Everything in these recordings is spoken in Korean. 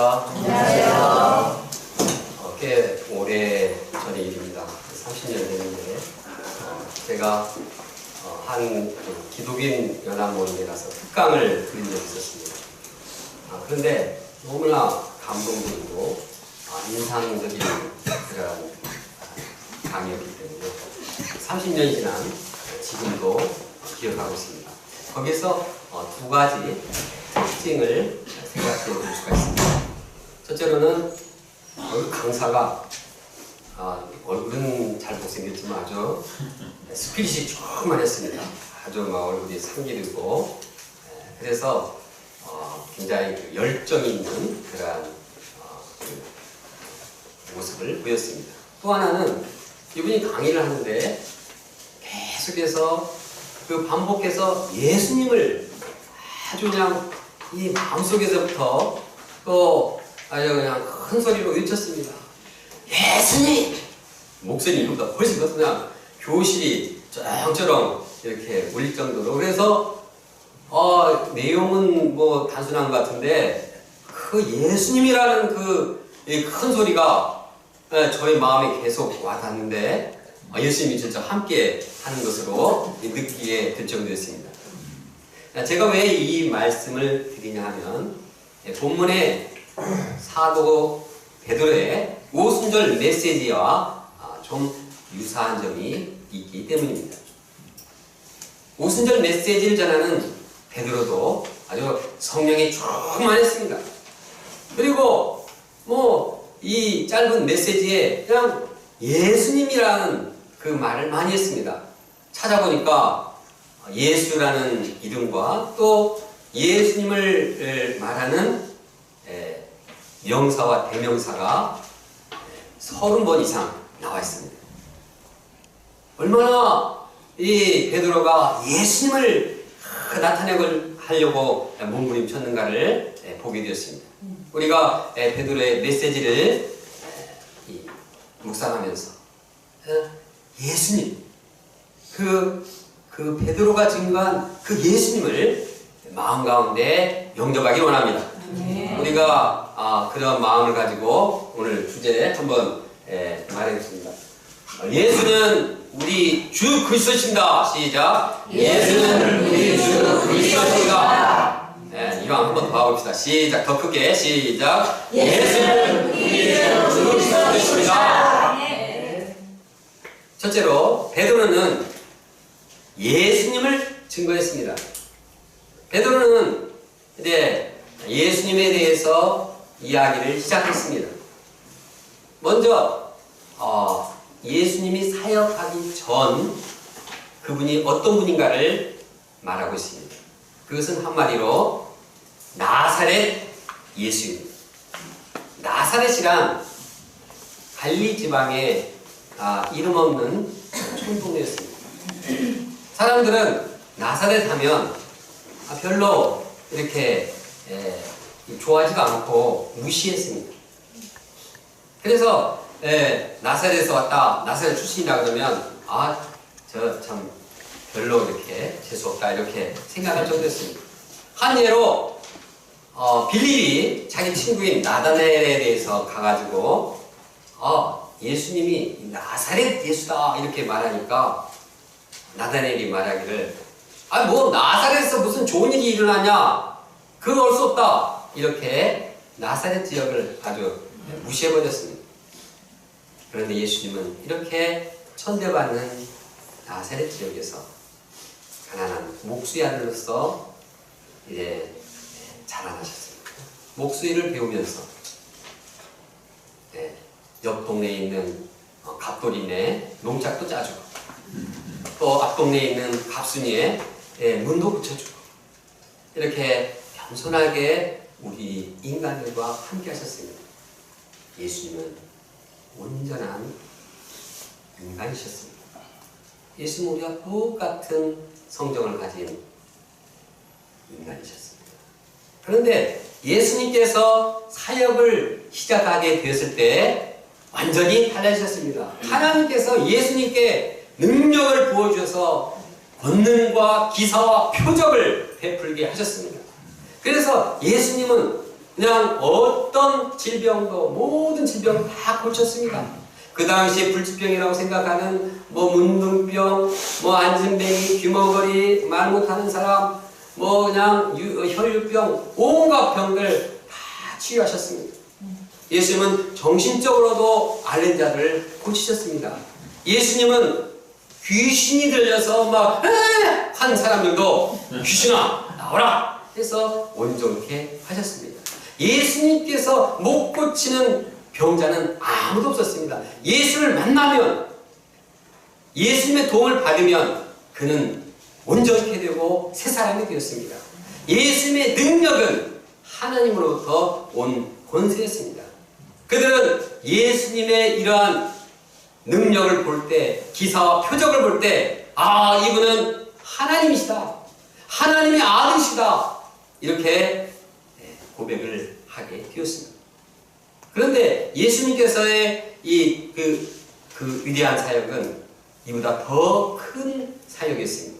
안녕하세요. 꽤 오래 전의 일입니다. 30년 됐는데 제가 한 기독인 연합 모임에 가서 특강을 드린 적이 있었습니다. 그런데 너무나 감동적이고 인상적인 그런 강의였기 때문에 30년이 지난 지금도 기억하고 있습니다. 거기서 두 가지 특징을 생각해 볼 수가 있습니다. 첫째로는 강사가 얼굴은 잘 못생겼지만 아주 스피릿이 충만했습니다. 아주 얼굴이 상기되고 그래서 굉장히 열정이 있는 그런 모습을 보였습니다. 또 하나는 이분이 강의를 하는데 계속해서 반복해서 예수님을 아주 그냥 이 마음속에서부터 또 아주 그냥 큰 소리로 외쳤습니다. 예수님! 목소리보다 훨씬 더 그냥 교실이 쩌렁쩌렁 이렇게 울릴 정도로. 그래서 내용은 뭐 단순한 것 같은데 그 예수님이라는 그 큰 소리가 저희 마음에 계속 와닿는데 예수님이 진짜 함께 하는 것으로 느끼게 될 정도였습니다. 제가 왜 이 말씀을 드리냐 하면 본문의 사도 베드로의 오순절 메시지와 좀 유사한 점이 있기 때문입니다. 오순절 메시지를 전하는 베드로도 아주 성령이 충만했습니다. 그리고 이 짧은 메시지에 그냥 예수님이라는 그 말을 많이 했습니다. 찾아보니까 예수라는 이름과 또 예수님을 말하는 명사와 대명사가 30번 이상 나와 있습니다. 얼마나 이 베드로가 예수님을 나타내려고 몸부림쳤는가를 보게 되었습니다. 우리가 베드로의 메시지를 묵상하면서 예수님, 그 베드로가 증거한 그 예수님을 마음 가운데 영접하기 원합니다. 우리가 그런 마음을 가지고 오늘 주제에 한번 말하겠습니다. 예수는 우리 주 그리스도십니다. 시작. 예수는 우리 주 그리스도십니다. 이왕 한번 더 해봅시다. 시작. 더 크게. 시작. 예수는 우리 주 그리스도십니다. 첫째로 베드로는 예수님을 증거했습니다. 베드로는 이제 예수님에 대해서 이야기를 시작했습니다. 먼저 예수님이 사역하기 전 그분이 어떤 분인가를 말하고 있습니다. 그것은 한마디로 나사렛 예수입니다. 나사렛이란 갈리 지방의 이름 없는 촌동네였습니다. 사람들은 나사렛 하면 별로 이렇게 좋아하지가 않고 무시했습니다. 그래서 나사렛에서 왔다, 나사렛 출신이라 그러면 저 참 별로 이렇게 재수없다 이렇게 생각할 정도였습니다. 한 예로 빌립이 자기 친구인 나다나엘에 대해서 가가지고 예수님이 나사렛 예수다 이렇게 말하니까 나다나엘이 말하기를 나사렛에서 무슨 좋은 일이 일어나냐, 그거 올 수 없다 이렇게 나사렛 지역을 아주 무시해버렸습니다. 그런데 예수님은 이렇게 천대받는 나사렛 지역에서 가난한 목수의 아들로서 이제 자라나셨습니다. 목수일을 배우면서 옆 동네에 있는 갑돌이네 농작도 짜주고 또 앞 동네에 있는 갑순이의 문도 붙여주고 이렇게 겸손하게 우리 인간들과 함께 하셨습니다. 예수님은 온전한 인간이셨습니다. 예수는 우리와 똑같은 성정을 가진 인간이셨습니다. 그런데 예수님께서 사역을 시작하게 되었을 때 완전히 달라지셨습니다. 하나님께서 예수님께 능력을 부어주셔서 권능과 기사와 표적을 베풀게 하셨습니다. 그래서 예수님은 그냥 어떤 질병도 모든 질병을 다 고쳤습니다. 그 당시에 불치병이라고 생각하는 뭐 문둥병, 뭐 안진뱅이, 귀머거리, 말 못하는 사람, 뭐 그냥 혈류병, 온갖 병들 다 치유하셨습니다. 예수님은 정신적으로도 앓는 자를 고치셨습니다. 예수님은 귀신이 들려서 막 한 사람들도 귀신아 나오라 해서 온전케 하셨습니다. 예수님께서 못 고치는 병자는 아무도 없었습니다. 예수를 만나면, 예수님의 도움을 받으면 그는 온전케 되고 새 사람이 되었습니다. 예수님의 능력은 하나님으로부터 온 권세였습니다. 그들은 예수님의 이러한 능력을 볼 때, 기사와 표적을 볼 때, 아, 이분은 하나님이시다, 하나님의 아들이시다, 이렇게 고백을 하게 되었습니다. 그런데 예수님께서의 그 위대한 사역은 이보다 더 큰 사역이었습니다.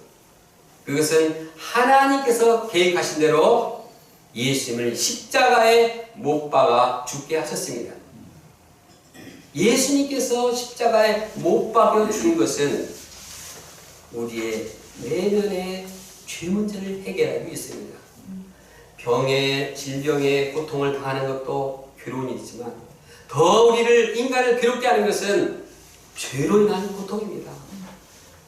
그것은 하나님께서 계획하신 대로 예수님을 십자가에 못 박아 죽게 하셨습니다. 예수님께서 십자가에 못 박여 죽은 것은 우리의 내면의 죄 문제를 해결하기 위해서입니다. 병에, 질병에 고통을 당하는 것도 괴로운 일이지만 더 우리를, 인간을 괴롭게 하는 것은 죄로 인한 고통입니다.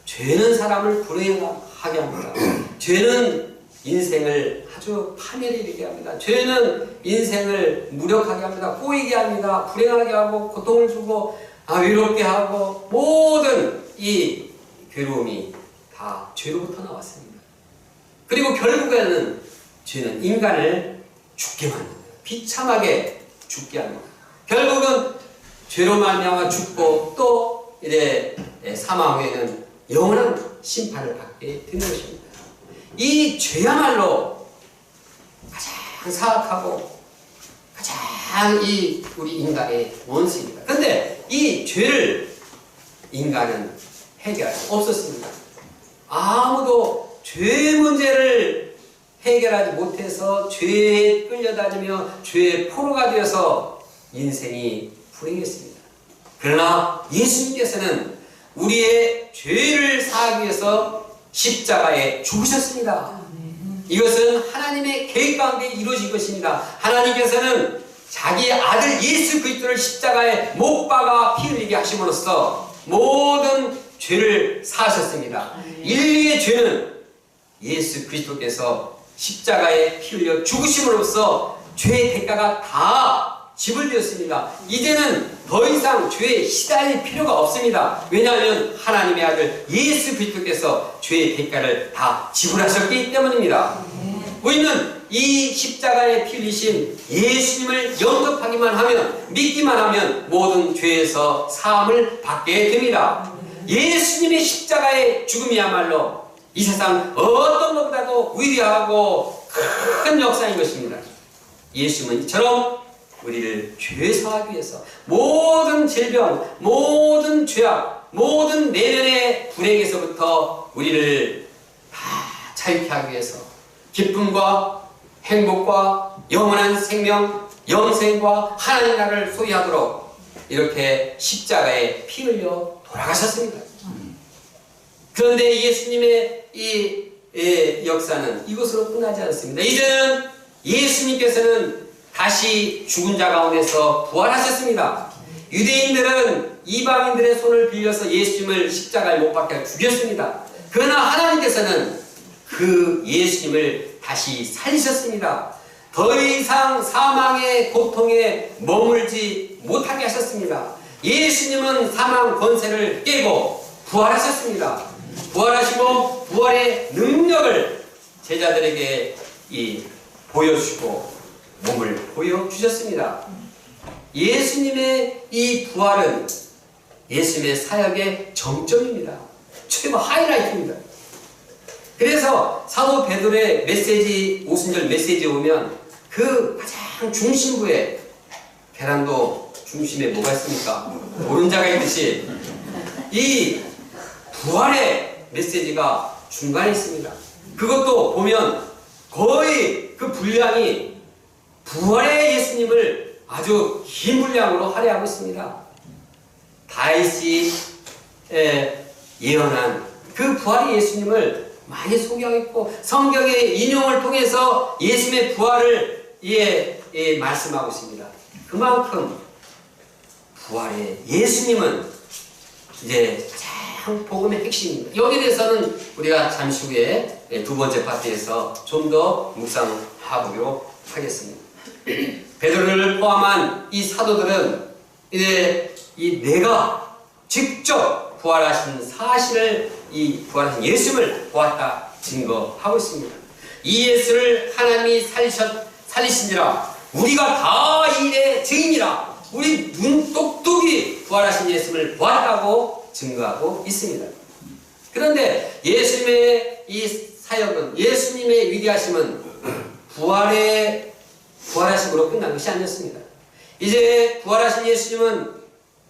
죄는 사람을 불행하게 합니다. 죄는 인생을 아주 파멸에 이르게 합니다. 죄는 인생을 무력하게 합니다. 꼬이게 합니다. 불행하게 하고 고통을 주고 외롭게 하고, 모든 이 괴로움이 다 죄로부터 나왔습니다. 그리고 결국에는 죄는 인간을 죽게 만듭니다. 비참하게 죽게 합니다. 결국은 죄로 말미암아 죽고 또 이제 사망 후에는 영원한 심판을 받게 되는 것입니다. 이 죄야말로 가장 사악하고 가장 우리 인간의 원수입니다. 그런데 이 죄를 인간은 해결할 수 없었습니다. 아무도 죄 문제를 해결하지 못해서 죄에 끌려다니며 죄의 포로가 되어서 인생이 불행했습니다. 그러나 예수님께서는 우리의 죄를 사하기 위해서 십자가에 죽으셨습니다. 이것은 하나님의 계획 가운데 이루어진 것입니다. 하나님께서는 자기의 아들 예수 그리스도를 십자가에 못 박아 피 흘리게 하심으로써 모든 죄를 사하셨습니다. 인류의 죄는 예수 그리스도께서 십자가에 피 흘려 죽으심으로써 죄의 대가가 다 지불되었습니다. 이제는 더 이상 죄에 시달릴 필요가 없습니다. 왜냐하면 하나님의 아들 예수 그리스도께서 죄의 대가를 다 지불하셨기 때문입니다. 우리는 이 십자가에 피 흘리신 예수님을 영접하기만 하면, 믿기만 하면 모든 죄에서 사함을 받게 됩니다. 예수님의 십자가의 죽음이야말로 이 세상 어떤 것보다도 위대하고 큰 역사인 것입니다. 예수님은 이처럼 우리를 죄사하기 위해서 모든 질병, 모든 죄악, 모든 내면의 불행에서부터 우리를 다 자유케 하기 위해서 기쁨과 행복과 영원한 생명, 영생과 하나님 나라를 소유하도록 이렇게 십자가에 피 흘려 돌아가셨습니다. 그런데 예수님의 이 역사는 이것으로 끝나지 않습니다. 이제는 예수님께서는 다시 죽은 자 가운데서 부활하셨습니다. 유대인들은 이방인들의 손을 빌려서 예수님을 십자가에 못 박혀 죽였습니다. 그러나 하나님께서는 그 예수님을 다시 살리셨습니다. 더 이상 사망의 고통에 머물지 못하게 하셨습니다. 예수님은 사망 권세를 깨고 부활하셨습니다. 부활하시고 부활의 능력을 제자들에게 보여주시고 몸을 보여주셨습니다. 예수님의 이 부활은 예수님의 사역의 정점입니다. 최고 하이라이트입니다. 그래서 사도 베드로의 메시지, 오순절 메시지에 오면 그 가장 중심부에, 계란도 중심에 뭐가 있습니까? 노른자가 있듯이 이 부활의 메시지가 중간에 있습니다. 그것도 보면 거의 그 분량이 부활의 예수님을 아주 긴 분량으로 할애하고 있습니다. 다윗이 예언한 그 부활의 예수님을 많이 소개하고 있고 성경의 인용을 통해서 예수님의 부활을 말씀하고 있습니다. 그만큼 부활의 예수님은 이제 참 복음의 핵심입니다. 여기에 대해서는 우리가 잠시 후에 두 번째 파트에서 좀 더 묵상해보도록 하겠습니다. 베드로를 포함한 이 사도들은 이제 내가 직접 부활하신 사실을 이 부활하신 예수님을 보았다 증거하고 있습니다. 이 예수를 하나님이 살리신지라 우리가 다 일의 증인이라 우리 눈 똑똑히 부활하신 예수님을 보았다고 증거하고 있습니다. 그런데 예수님의 이 사역은 예수님의 위대하심은 부활하심으로 끝난 것이 아니었습니다. 이제 부활하신 예수님은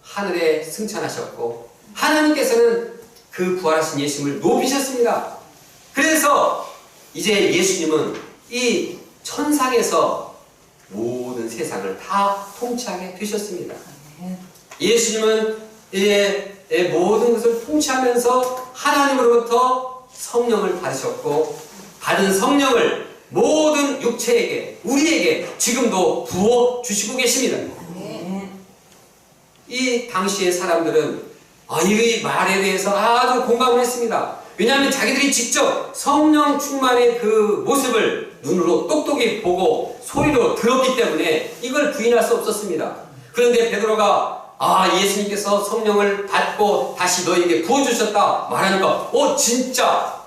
하늘에 승천하셨고 하나님께서는 그 부활하신 예수님을 높이셨습니다. 그래서 이제 예수님은 이 천상에서 모든 세상을 다 통치하게 되셨습니다. 예수님은 이제 모든 것을 통치하면서 하나님으로부터 성령을 받으셨고 받은 성령을 모든 육체에게 우리에게 지금도 부어주시고 계십니다. 이 당시의 사람들은 이 말에 대해서 아주 공감을 했습니다. 왜냐하면 자기들이 직접 성령 충만의 그 모습을 눈으로 똑똑히 보고 소리로 들었기 때문에 이걸 부인할 수 없었습니다. 그런데 베드로가 예수님께서 성령을 받고 다시 너에게 부어주셨다 말하니까 진짜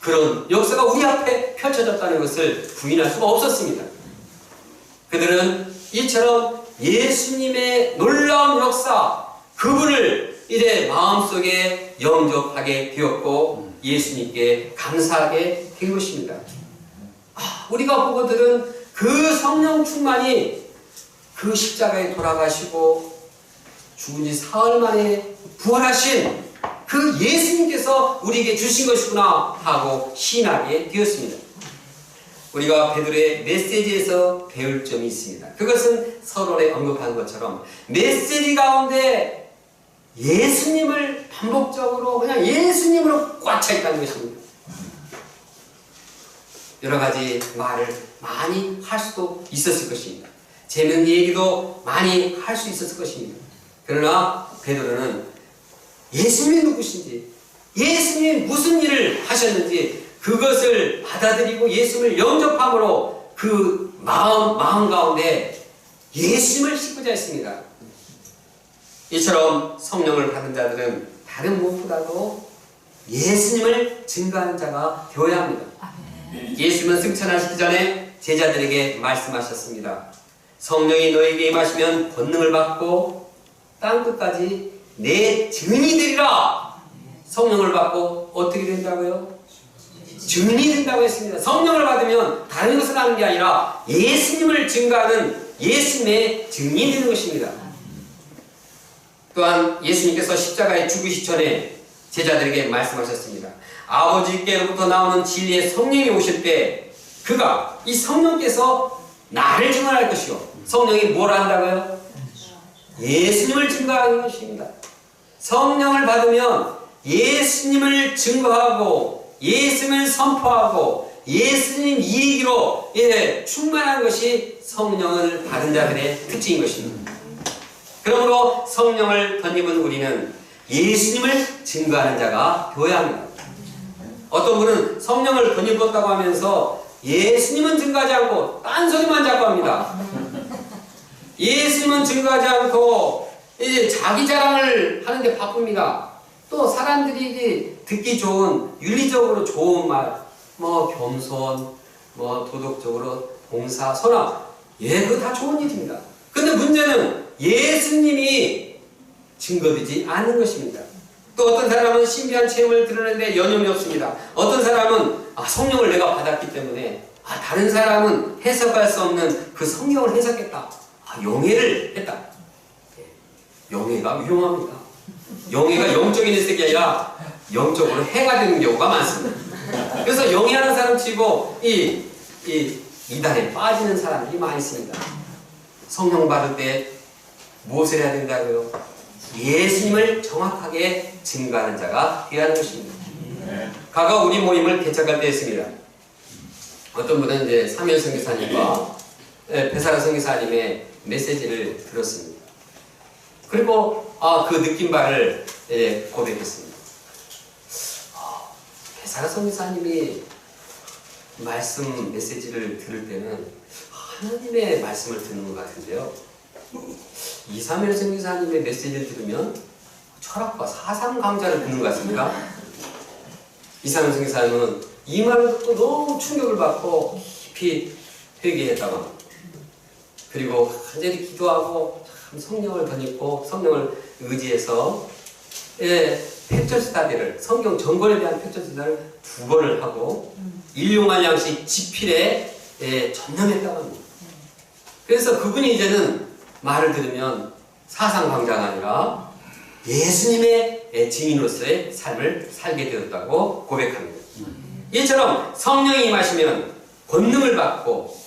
그런 역사가 우리 앞에 펼쳐졌다는 것을 부인할 수가 없었습니다. 그들은 이처럼 예수님의 놀라운 역사 그분을 이제 마음속에 영접하게 되었고 예수님께 감사하게 된 것입니다. 우리가 보고 들은 그 성령 충만이 그 십자가에 돌아가시고 죽은 지 사흘 만에 부활하신 그 예수님께서 우리에게 주신 것이구나 하고 신하게 되었습니다. 우리가 베드로의 메시지에서 배울 점이 있습니다. 그것은 서론에 언급한 것처럼 메시지 가운데 예수님을 반복적으로 그냥 예수님으로 꽉 차 있다는 것입니다. 여러 가지 말을 많이 할 수도 있었을 것입니다. 재밌는 얘기도 많이 할 수 있었을 것입니다. 그러나 베드로는 예수님이 누구신지 예수님이 무슨 일을 하셨는지 그것을 받아들이고 예수님을 영접함으로 그 마음 가운데 예수님을 싣고자 했습니다. 이처럼 성령을 받은 자들은 다른 무엇보다도 예수님을 증거하는 자가 되어야 합니다. 예수님은 승천하시기 전에 제자들에게 말씀하셨습니다. 성령이 너에게 임하시면 권능을 받고 땅끝까지 내 증인이 되리라. 성령을 받고 어떻게 된다고요? 증인이 된다고 했습니다. 성령을 받으면 다른 것을 하는 게 아니라 예수님을 증거하는 예수님의 증인이 되는 것입니다. 또한 예수님께서 십자가에 죽으시기 전에 제자들에게 말씀하셨습니다. 아버지께로부터 나오는 진리의 성령이 오실 때 그가 이 성령께서 나를 증언할 것이요. 성령이 뭘 한다고요? 예수님을 증거하는 것입니다. 성령을 받으면 예수님을 증거하고 예수님을 선포하고 예수님 이야기로 충만한 것이 성령을 받은 자들의 특징인 것입니다. 그러므로 성령을 덧입은 우리는 예수님을 증거하는 자가 되어야 합니다. 어떤 분은 성령을 덧입었다고 하면서 예수님은 증거하지 않고 딴소리만 자꾸 합니다. 예수님은 증거하지 않고 이제 자기 자랑을 하는데 바쁩니다. 또 사람들이 듣기 좋은 윤리적으로 좋은 말, 겸손, 도덕적으로 봉사, 선악, 그거 다 좋은 일입니다. 근데 문제는 예수님이 증거되지 않는 것입니다. 또 어떤 사람은 신비한 체험을 드러내는데 여념이 없습니다. 어떤 사람은 성령을 내가 받았기 때문에 다른 사람은 해석할 수 없는 그 성경을 해석했다. 영예를 했다. 영예가 위험합니다. 영예가 영적인 해석이 아니라 영적으로 해가 되는 경우가 많습니다. 그래서 영예하는 사람 치고 이단에 빠지는 사람들이 많이 있습니다. 성령 받을 때 무엇을 해야 된다고요? 예수님을 정확하게 증거하는 자가 되어야 하는 것입니다. 과거 우리 모임을 개척할 때 했습니다. 어떤 분은 이제 사무엘 선교사님과 베사라 선교사님의 메시지를 들었습니다. 그리고 그 느낀 바를 고백했습니다. 베사라 선교사님이 말씀 메시지를 들을 때는 하나님의 말씀을 듣는 것 같은데요. 이사무엘 선교사님의 메시지를 들으면 철학과 사상 강좌를 듣는 것 같습니다. 이사무엘 선교사님은 이 말을 듣고 너무 충격을 받고 깊이 회개했다고 합니다. 그리고 간절히 기도하고 참 성령을 덧입고 성령을 의지해서 팩처 스타디를, 성경 전권에 대한 팩처 스타디를 2번을 하고 일용할 양식 집필에 전념했다고 합니다. 그래서 그분이 이제는 말을 들으면 사상 강자가 아니라 예수님의 증인으로서의 삶을 살게 되었다고 고백합니다. 이처럼 성령이 임하시면 권능을 받고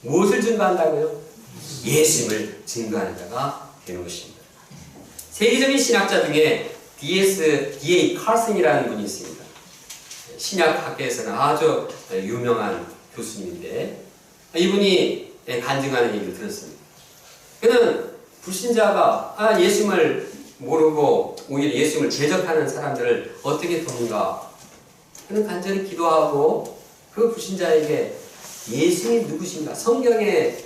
무엇을 증거한다고요? 예수님을 증거하는 자가 되는 것입니다. 세계적인 신학자 중에 D.A. 칼슨이라는 분이 있습니다. 신약학계에서는 아주 유명한 교수님인데 이분이 간증하는 얘기를 들었습니다. 그는 불신자가 예수님을 모르고 오히려 예수님을 대적하는 사람들을 어떻게 돕는가? 그는 간절히 기도하고 그 불신자에게 예수님이 누구신가? 성경에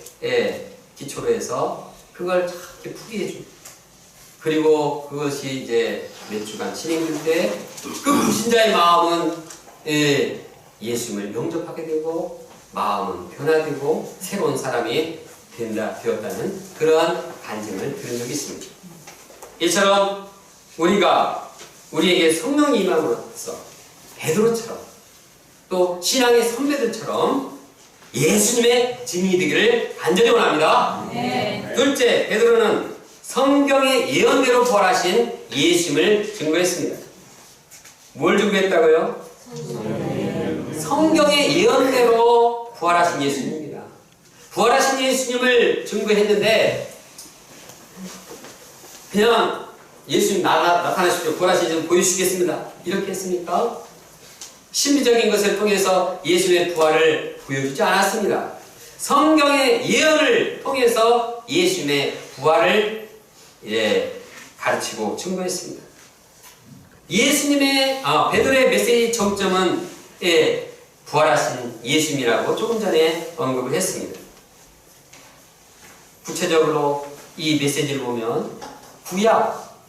기초로 해서 그걸 잘 풀이해 줍니다. 그리고 그것이 이제 몇 주간 진행될 때 그 불신자의 마음은 예수님을 영접하게 되고 마음은 변화되고 새로운 사람이 되었다는 그러한 간증을 들은 적이 있습니다. 이처럼 우리에게 성령이 임함으로써 베드로처럼 또 신앙의 선배들처럼 예수님의 증인이 되기를 간절히 원합니다. 네. 둘째, 베드로는 성경의 예언대로 부활하신 예수님을 증거했습니다. 뭘 증거했다고요? 성경의 예언대로 부활하신 예수님입니다. 부활하신 예수님을 증거했는데 그냥 예수님 나타나십시오. 부활하신 예수님 보여주시겠습니다. 이렇게 했습니까? 신비적인 것을 통해서 예수님의 부활을 보여주지 않았습니다. 성경의 예언을 통해서 예수님의 부활을 가르치고 증거했습니다. 베드로의 메시지 정점은 부활하신 예수님이라고 조금 전에 언급을 했습니다. 구체적으로 이 메시지를 보면 구약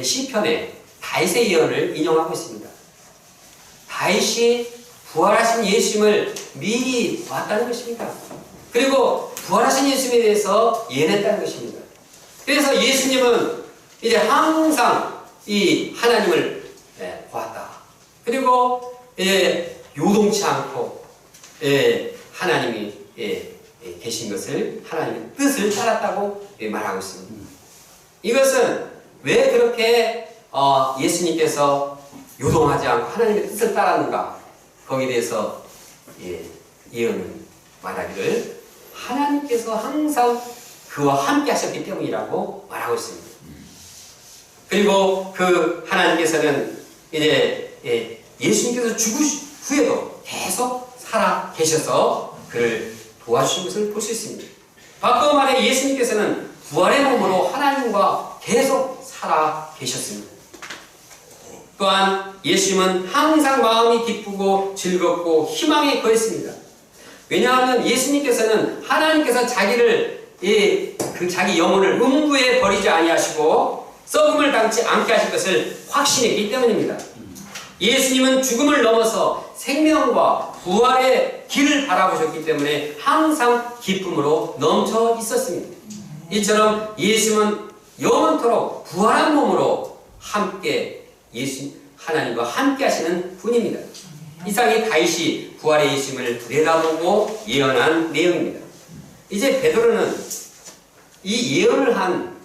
시편의 다윗의 예언을 인용하고 있습니다. 다윗이 부활하신 예수님을 미리 봤다는 것입니다. 그리고 부활하신 예수님에 대해서 예언했다는 것입니다. 그래서 예수님은 이제 항상 이 하나님을 보았다. 그리고 요동치 않고 하나님이 계신 것을 하나님의 뜻을 따랐다고 말하고 있습니다. 이것은 왜 그렇게 예수님께서 요동하지 않고 하나님의 뜻을 따랐는가? 거기에 대해서 예언을 말하기를 하나님께서 항상 그와 함께 하셨기 때문이라고 말하고 있습니다. 그리고 그 하나님께서는 이제 예수님께서 죽으신 후에도 계속 살아 계셔서 그를 도와주신 것을 볼 수 있습니다. 바꿔 말해 예수님께서는 부활의 몸으로 하나님과 계속 살아 계셨습니다. 또한 예수님은 항상 마음이 기쁘고 즐겁고 희망에 거했습니다. 왜냐하면 예수님께서는 하나님께서 자기를 자기 영혼을 음부에 버리지 아니하시고 썩음을 당치 않게 하실 것을 확신했기 때문입니다. 예수님은 죽음을 넘어서 생명과 부활의 길을 바라보셨기 때문에 항상 기쁨으로 넘쳐 있었습니다. 이처럼 예수님은 영원토록 부활한 몸으로 함께 하나님과 함께 하시는 분입니다. 이상이 다윗이 부활의 예수님을 내다보고 예언한 내용입니다. 이제 베드로는 이 예언을 한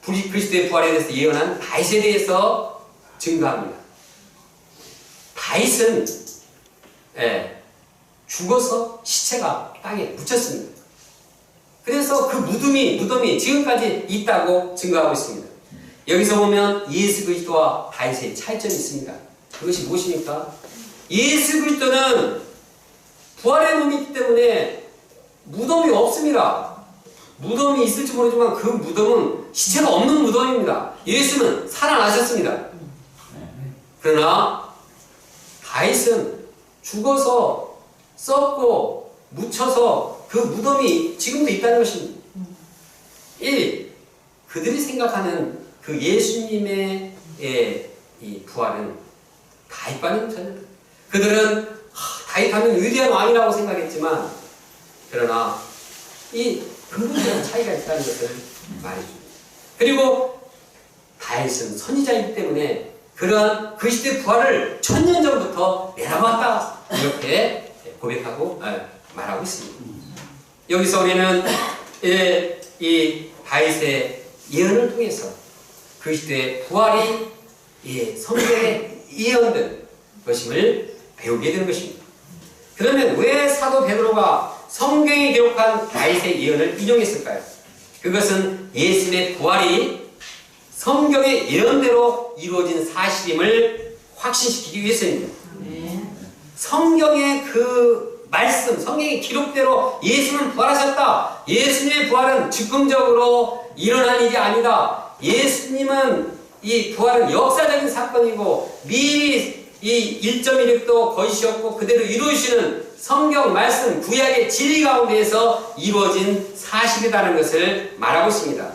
그리스도의 부활에 대해서 예언한 다윗에 대해서 증거합니다. 다윗은 죽어서 시체가 땅에 묻혔습니다. 그래서 그 무덤이 지금까지 있다고 증거하고 있습니다. 여기서 보면 예수 그리스도와 다윗의 차이점이 있습니다. 그것이 무엇입니까? 예수 그리스도는 부활의 몸이 있기 때문에 무덤이 없습니다. 무덤이 있을지 모르지만 그 무덤은 시체가 없는 무덤입니다. 예수는 살아나셨습니다. 그러나 다윗은 죽어서 썩고 묻혀서 그 무덤이 지금도 있다는 것입니다. 1. 그들이 생각하는 그 예수님의 이 부활은 다윗과는 전혀 그들은 다윗하면 위대한 왕이라고 생각했지만 그러나 이 근본적인 차이가 있다는 것을 말해줍니다. 그리고 다윗은 선지자이기 때문에 그러한 그 시대 부활을 1000년 전부터 내다봤다 이렇게 고백하고 말하고 있습니다. 여기서 우리는 이 다윗의 예언을 통해서 그 시대의 부활이 성경에 예언된 것임을 배우게 되는 것입니다. 그러면 왜 사도 베드로가 성경에 기록한 다윗의 예언을 인용했을까요? 그것은 예수님의 부활이 성경의 예언대로 이루어진 사실임을 확신시키기 위해서입니다. 성경의 그 말씀, 성경의 기록대로 예수는 부활하셨다. 예수님의 부활은 즉흥적으로 일어난 일이 아니다. 예수님은 이 부활은 역사적인 사건이고 미리 이 1.16도 거짓이었고 그대로 이루어지는 성경 말씀, 구약의 진리 가운데에서 이루어진 사실이라는 것을 말하고 있습니다.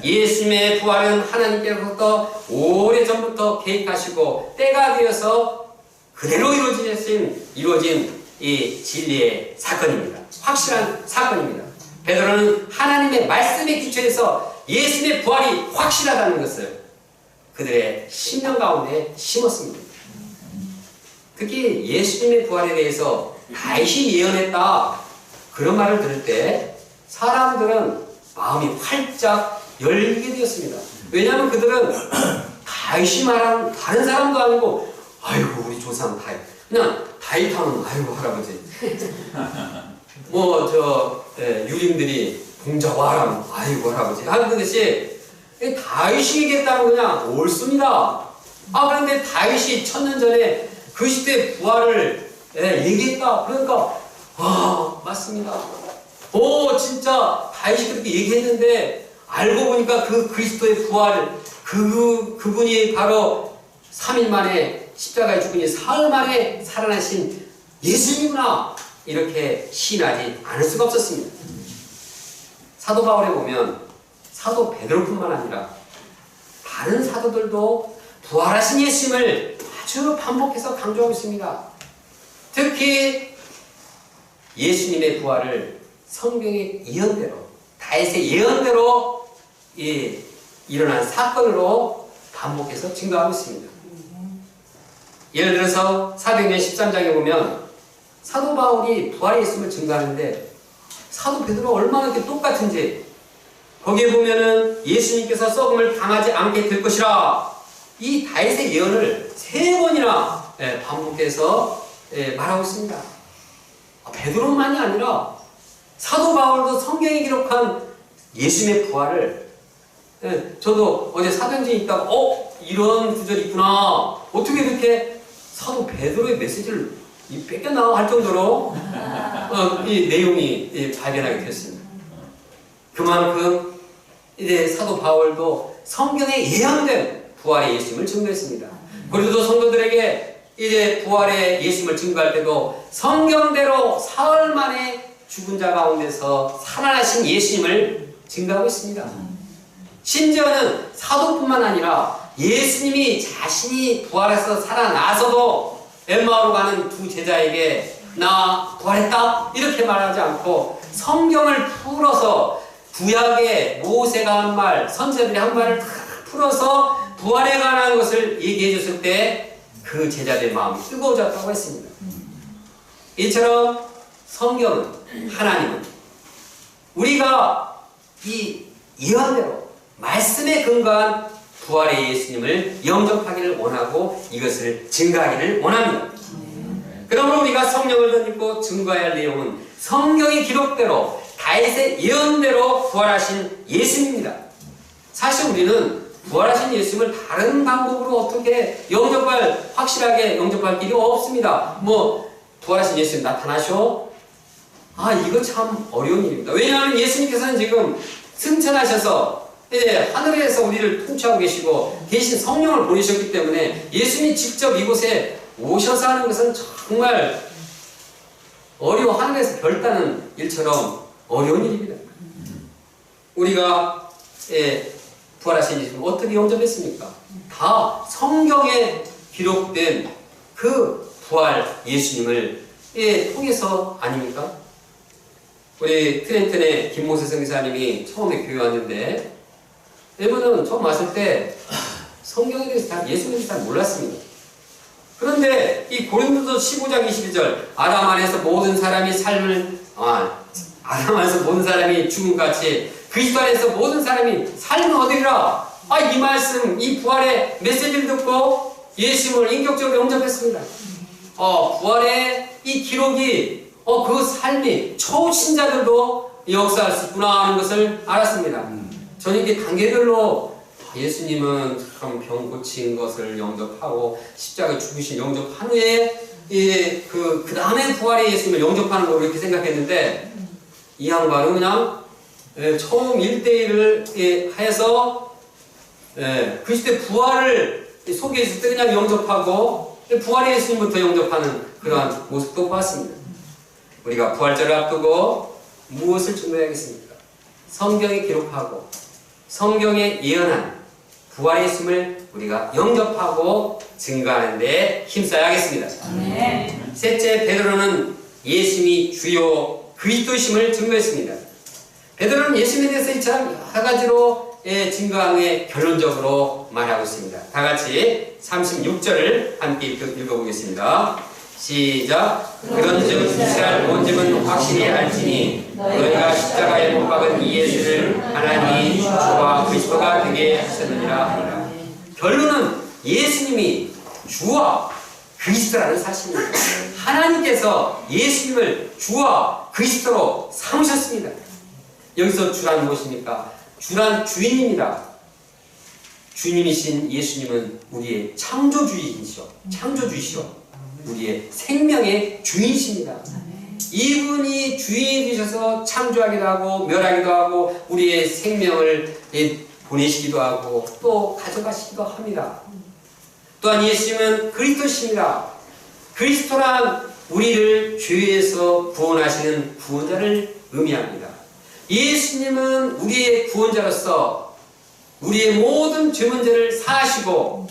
예수님의 부활은 하나님께로부터 오래전부터 계획하시고 때가 되어서 그대로 이루어진 이 진리의 사건입니다. 확실한 사건입니다. 베드로는 하나님의 말씀에 기초해서 예수님의 부활이 확실하다는 것을 그들의 심령 가운데 심었습니다. 특히 예수님의 부활에 대해서 다윗이 예언했다 그런 말을 들을 때 사람들은 마음이 활짝 열리게 되었습니다. 왜냐하면 그들은 다윗이 말하는 다른 사람도 아니고 아이고 우리 조상 다윗 그냥 다윗 하면 아이고 할아버지 유림들이 공자와람 아이고 할아버지 하는 듯이 다윗이 얘기했다면 그냥 옳습니다. 그런데 다윗이 1000년 전에 그 시대 부활을 얘기했다. 그러니까 맞습니다. 진짜 다윗이 그렇게 얘기했는데 알고 보니까 그 그리스도의 부활 그분이 바로 3일 만에 십자가에 죽으니 사흘 만에 살아나신 예수님이구나 이렇게 시인하지 않을 수가 없었습니다. 사도 바울에 보면 사도 베드로뿐만 아니라 다른 사도들도 부활하신 예수님을 아주 반복해서 강조하고 있습니다. 특히 예수님의 부활을 성경의 예언대로 다윗의 예언대로 일어난 사건으로 반복해서 증거하고 있습니다. 예를 들어서 사도행전 13장에 보면 사도 바울이 부활의 예수님을 증거하는데 사도 베드로가 얼마나 이렇게 똑같은지 거기에 보면은 예수님께서 썩음을 당하지 않게 될 것이라 이 다윗의 예언을 3번이나 반복해서 말하고 있습니다. 베드로만이 아니라 사도 바울도 성경에 기록한 예수님의 부활을 저도 어제 사도행전에 있다가 이런 구절이 있구나 어떻게 이렇게 사도 베드로의 메시지를 뺏겼나 할 정도로 이 내용이 발견하게 됐습니다. 그만큼 이제 사도 바울도 성경에 예언된 부활의 예수님을 증거했습니다. 고린도 성도들에게 이제 부활의 예수님을 증거할 때도 성경대로 사흘 만에 죽은 자 가운데서 살아나신 예수님을 증거하고 있습니다. 심지어는 사도뿐만 아니라 예수님이 자신이 부활해서 살아나서도 엠마오로 가는 두 제자에게 나 부활했다 이렇게 말하지 않고 성경을 풀어서 구약의 모세가 한 말, 선지자들이 한 말을 다 풀어서 부활에 관한 것을 얘기해 줬을 때 그 제자들의 마음이 뜨거워졌다고 했습니다. 이처럼 성경은 하나님은 우리가 이 예언대로 말씀에 근거한 부활의 예수님을 영접하기를 원하고 이것을 증가하기를 원합니다. 그러므로 우리가 성령을 덧입고 증거해야 할 내용은 성경의 기록대로 다윗의 예언대로 부활하신 예수님입니다. 사실 우리는 부활하신 예수님을 다른 방법으로 어떻게 확실하게 영접할 길이 없습니다. 뭐 부활하신 예수님 나타나셔? 이거 참 어려운 일입니다. 왜냐하면 예수님께서는 지금 승천하셔서 이제 하늘에서 우리를 통치하고 계시고 대신 성령을 보내셨기 때문에 예수님이 직접 이곳에 오셔서 하는 것은 정말 하늘에서 별 따는 일처럼 어려운 일입니다. 우리가 부활하신 예수님 어떻게 영접했습니까? 다 성경에 기록된 그 부활 예수님을 통해서 아닙니까? 우리 트렌튼의 김모세 선교사님이 처음에 교회 왔는데 이분은 처음 왔을 때 성경에 대해서 잘 예수님에 대해서 잘 몰랐습니다. 그런데 이 고린도서 15장 22절 아담 안에서 모든 사람이 죽음같이 그리스도 안에서 모든 사람이 삶을 얻으리라. 이 말씀, 이 부활의 메시지를 듣고 예수님을 인격적으로 영접했습니다. 부활의 이 기록이 그 삶이 초신자들도 역사할 수 있구나 하는 것을 알았습니다. 저는 이렇게 단계별로 예수님은 참 병 고친 것을 영접하고 십자가에 죽으신 영접한 후에 그 다음에 부활의 예수님을 영접하는 걸로 이렇게 생각했는데 이 양반은 그냥 처음 1대1을 해서 그 시대 부활을 소개했을 때 그냥 영접하고 부활의 예수님부터 영접하는 그러한 모습도 봤습니다. 우리가 부활절을 앞두고 무엇을 준비해야겠습니까? 성경에 기록하고 성경에 예언한 부활의 예수님을 우리가 영접하고 증거하는 데 힘써야겠습니다. 셋째, 베드로는 예수님이 주요 그리스도심을 증거했습니다. 베드로는 예수님에 대해서 이처럼 여러 가지로 증거한 후에 결론적으로 말하고 있습니다. 다 같이 36절을 함께 읽어보겠습니다. 시작. 그런즉 주시할 본점은 확실히 알지니 너희가 십자가에 못 박은 이 예수를 하나님이 주와 그리스도가 되게 하셨느니라 하니라. 결론은 예수님이 주와 그리스도라는 사실입니다. 하나님께서 예수님을 주와 그리스도로 삼으셨습니다. 여기서 주란 무엇입니까? 주란 주인입니다. 주님이신 예수님은 우리의 창조주이시오. 우리의 생명의 주인이십니다. 이분이 주인이 되셔서 창조하기도 하고 멸하기도 하고 우리의 생명을 보내시기도 하고 또 가져가시기도 합니다. 또한 예수님은 그리스도십니다. 그리스도란 우리를 죄에서 구원하시는 구원자를 의미합니다. 예수님은 우리의 구원자로서 우리의 모든 죄 문제를 사하시고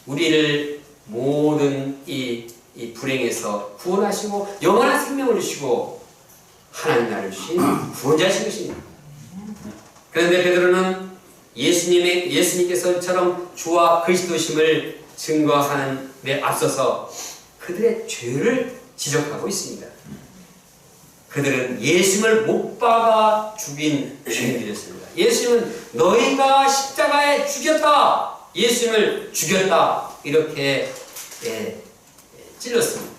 우리를 모든 이 불행에서 구원하시고 영원한 생명을 주시고 하나님 나라를 주신 구원자이신 것입니다. 그런데 베드로는 예수님께서처럼 주와 그리스도심을 증거하는 데 앞서서 그들의 죄를 지적하고 있습니다. 그들은 예수님을 못 박아 죽인 죄인들이었습니다. 예수님은 너희가 십자가에 죽였다. 예수님을 죽였다. 이렇게 찔렀습니다.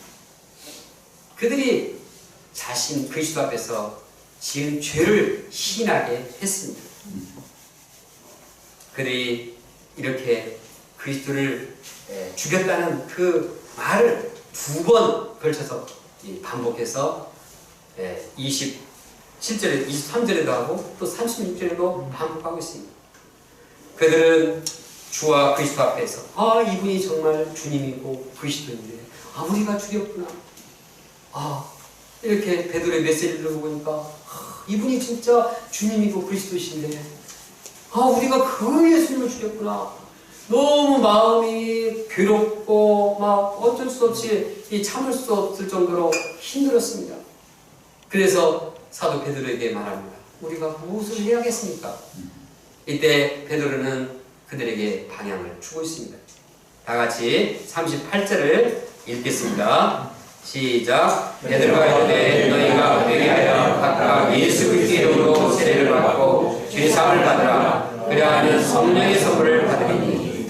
그들이 자신 그리스도 앞에서 지은 죄를 시인하게 했습니다. 그들이 이렇게 그리스도를 죽였다는 그 말을 2번 걸쳐서 반복해서 27절에 23절에도 하고 또 36절에도 반복하고 있습니다. 그들은 주와 그리스도 앞에서 이분이 정말 주님이고 그리스도인데 우리가 죽였구나. 이렇게 베드로의 메시지를 들어보니까 이분이 진짜 주님이고 그리스도이신데 우리가 그 예수님을 죽였구나. 너무 마음이 괴롭고 막 어쩔 수 없이 참을 수 없을 정도로 힘들었습니다. 그래서 사도 베드로에게 말합니다. 우리가 무엇을 해야겠습니까? 이때 베드로는 그들에게 방향을 주고 있습니다. 다 같이 38절을 읽겠습니다. 시작. 베드로가 이르되 너희가 회개하여 각각 예수 그리스도의 이름으로 세례를 받고 죄사함을 받으라. 그리하면 성령의 선물을 받으리니.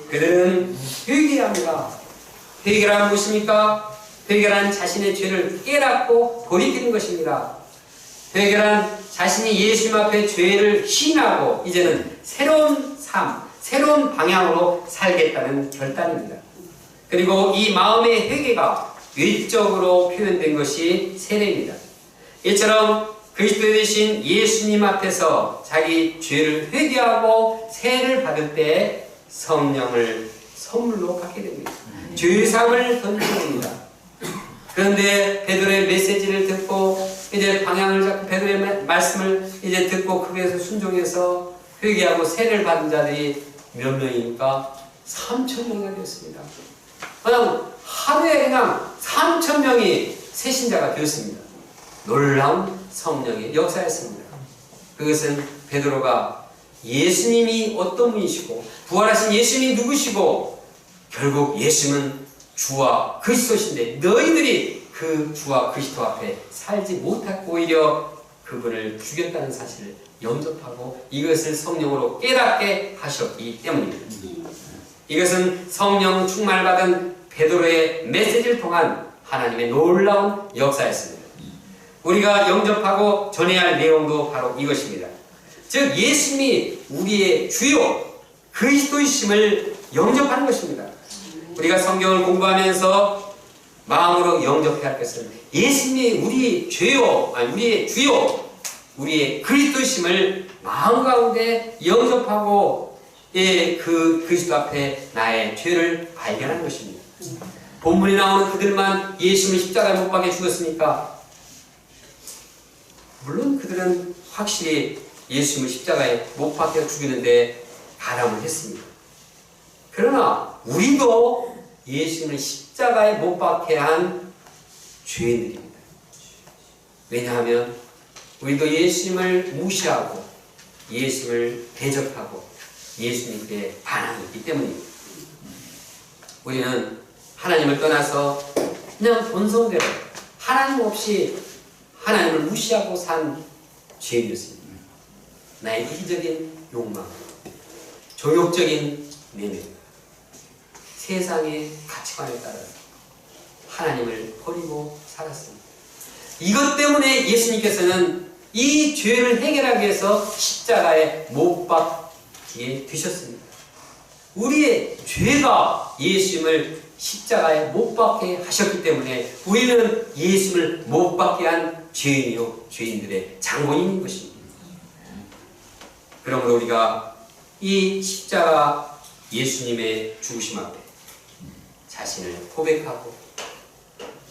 그들은 회개합니다. 회개란 무엇입니까? 회개란 자신의 죄를 깨닫고 돌이키는 것입니다. 회개란 자신이 예수님 앞에 죄를 시인하고 이제는 새로운 삶, 새로운 방향으로 살겠다는 결단입니다. 그리고 이 마음의 회개가 외적으로 표현된 것이 세례입니다. 이처럼 그리스도 되신 예수님 앞에서 자기 죄를 회개하고 세례를 받을 때 성령을 선물로 받게 됩니다. 죄사함을 던지게 됩니다. 그런데 베드로의 메시지를 듣고 이제 방향을 잡고 베드로의 말씀을 이제 듣고 거기에서 순종해서 회개하고 세례를 받은 자들이 몇 명이니까 3,000명이 되었습니다. 그냥 하루에 그냥 3,000명이 새신자가 되었습니다. 놀라운 성령의 역사였습니다. 그것은 베드로가 예수님이 어떤 분이시고 부활하신 예수님이 누구시고 결국 예수님은 주와 그리스도신데 너희들이 그 주와 그리스도 앞에 살지 못하고 오히려 그분을 죽였다는 사실을 영접하고 이것을 성령으로 깨닫게 하셨기 때문입니다. 이것은 성령 충만을 받은 베드로의 메시지를 통한 하나님의 놀라운 역사였습니다. 우리가 영접하고 전해야 할 내용도 바로 이것입니다. 즉 예수님이 우리의 주요 그리스도이심을 영접하는 것입니다. 우리가 성경을 공부하면서 마음으로 영접해야 할 것은 예수님이 우리의 죄요, 우리의 주요, 우리의 그리스도이심을 마음 가운데 영접하고 그 그리스도 앞에 나의 죄를 발견하는 것입니다. 본문에 나오는 그들만 예수님을 십자가에 못 박혀 죽었습니까? 물론 그들은 확실히 예수님을 십자가에 못 박혀 죽이는데 가담을 했습니다. 그러나 우리도 예수님을 십자가에 못 박게 한 죄인들입니다. 왜냐하면 우리도 예수님을 무시하고 예수님을 대적하고 예수님께 반항했기 때문입니다. 우리는 하나님을 떠나서 그냥 본성대로 하나님 없이 하나님을 무시하고 산 죄인이었습니다. 나의 이기적인 욕망, 종욕적인 내면, 세상의 가치관에 따라서 하나님을 버리고 살았습니다. 이것 때문에 예수님께서는 이 죄를 해결하기 위해서 십자가에 못 박히게 되셨습니다. 우리의 죄가 예수님을 십자가에 못 박게 하셨기 때문에 우리는 예수님을 못 박게 한 죄인이요 죄인들의 장본인인 것입니다. 그러므로 우리가 이 십자가 예수님의 죽으심 앞에 자신을 고백하고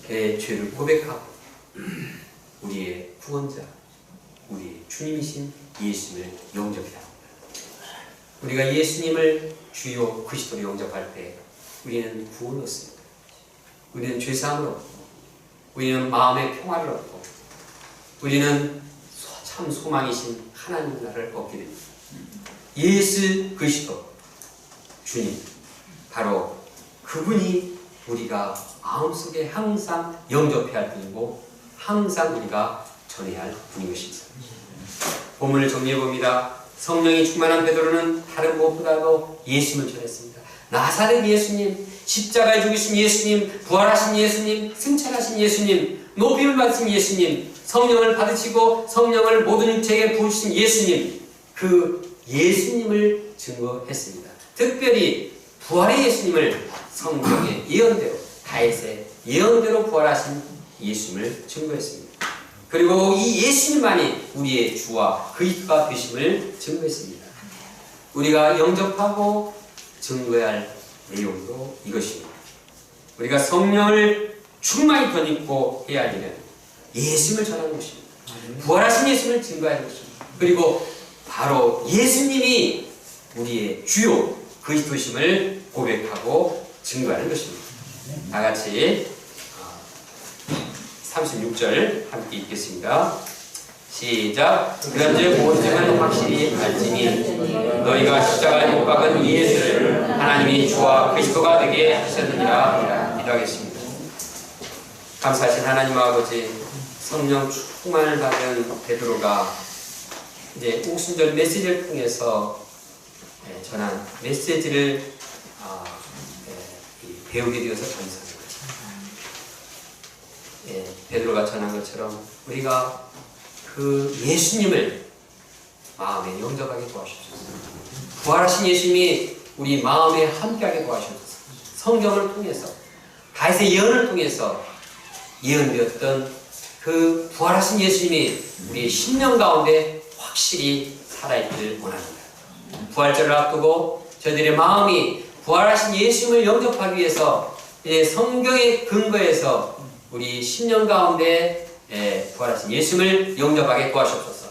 그의 죄를 고백하고 우리의 구원자, 우리의 주님이신 예수님을 영접해야 합니다. 우리가 예수님을 주요 그리스도로 영접할 때 우리는 구원을 얻습니다. 우리는 죄사함을 얻고 우리는 마음의 평화를 얻고 우리는 참 소망이신 하나님 나라를 얻게 됩니다. 예수 그리스도 주님 바로 그분이 우리가 마음속에 항상 영접해야 할 분이고 항상 우리가 전해야 할 분인 것입니다. 본문을 정리해 봅니다. 성령이 충만한 베드로는 다른 무엇보다도 예수님을 전했습니다. 나사렛 예수님, 십자가에 죽으신 예수님, 부활하신 예수님, 승천하신 예수님, 높임을 받으신 예수님, 성령을 받으시고 성령을 모든 육체에게 부으신 예수님, 그 예수님을 증거했습니다. 특별히 부활의 예수님을 성경의 예언대로 다윗의 예언대로 부활하신 예수님을 증거했습니다. 그리고 이 예수님만이 우리의 주와 그리스도가 되심을 증거했습니다. 우리가 영접하고 증거해야 할 내용도 이것입니다. 우리가 성령을 충만히 덧입고 해야 하려면 예수님을 전하는 것입니다. 부활하신 예수님을 증거하는 것입니다. 그리고 바로 예수님이 우리의 주요 그리스도심을 고백하고 증거하는 것입니다. 다 같이 36절 함께 읽겠습니다. 시작. 그런즉 오직은 확실히 알지니 너희가 십자가에 못 박은 예수를 하나님이 주와 그리스도가 되게 하셨느니라. 기도하겠습니다. 감사하신 하나님 아버지, 성령 충만을 받은 베드로가 이제 오순절 메시지를 통해서 전한 메시지를 배우게 되어서 감사합니다. 베드로가 전한 것처럼 우리가 그 예수님을 마음에 영접하게 도와주셔서 부활하신 예수님이 우리 마음에 함께하게 도와주셔서 성경을 통해서 다윗의 예언을 통해서 예언되었던 그 부활하신 예수님이 우리 심령 가운데 확실히 살아있기를 원합니다. 부활절을 앞두고 저희들의 마음이 부활하신 예수님을 영접하기 위해서 성경의 근거에서 우리 심령 가운데 부활하신 예수님을 영접하게 도와주옵소서.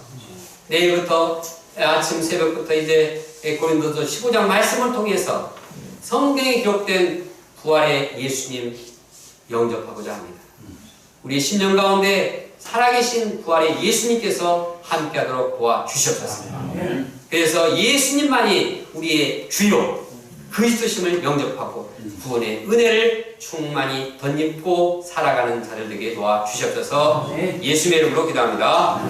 내일부터 아침 새벽부터 이제 고린도서 15장 말씀을 통해서 성경에 기록된 부활의 예수님 영접하고자 합니다. 우리 심령 가운데 살아계신 부활의 예수님께서 함께하도록 도와주시옵소서. 그래서 예수님만이 우리의 주요 그리스도심을 영접하고 구원의 은혜를 충만히 덧입고 살아가는 자들 되게 도와주시옵소서. 예수님의 이름으로 기도합니다.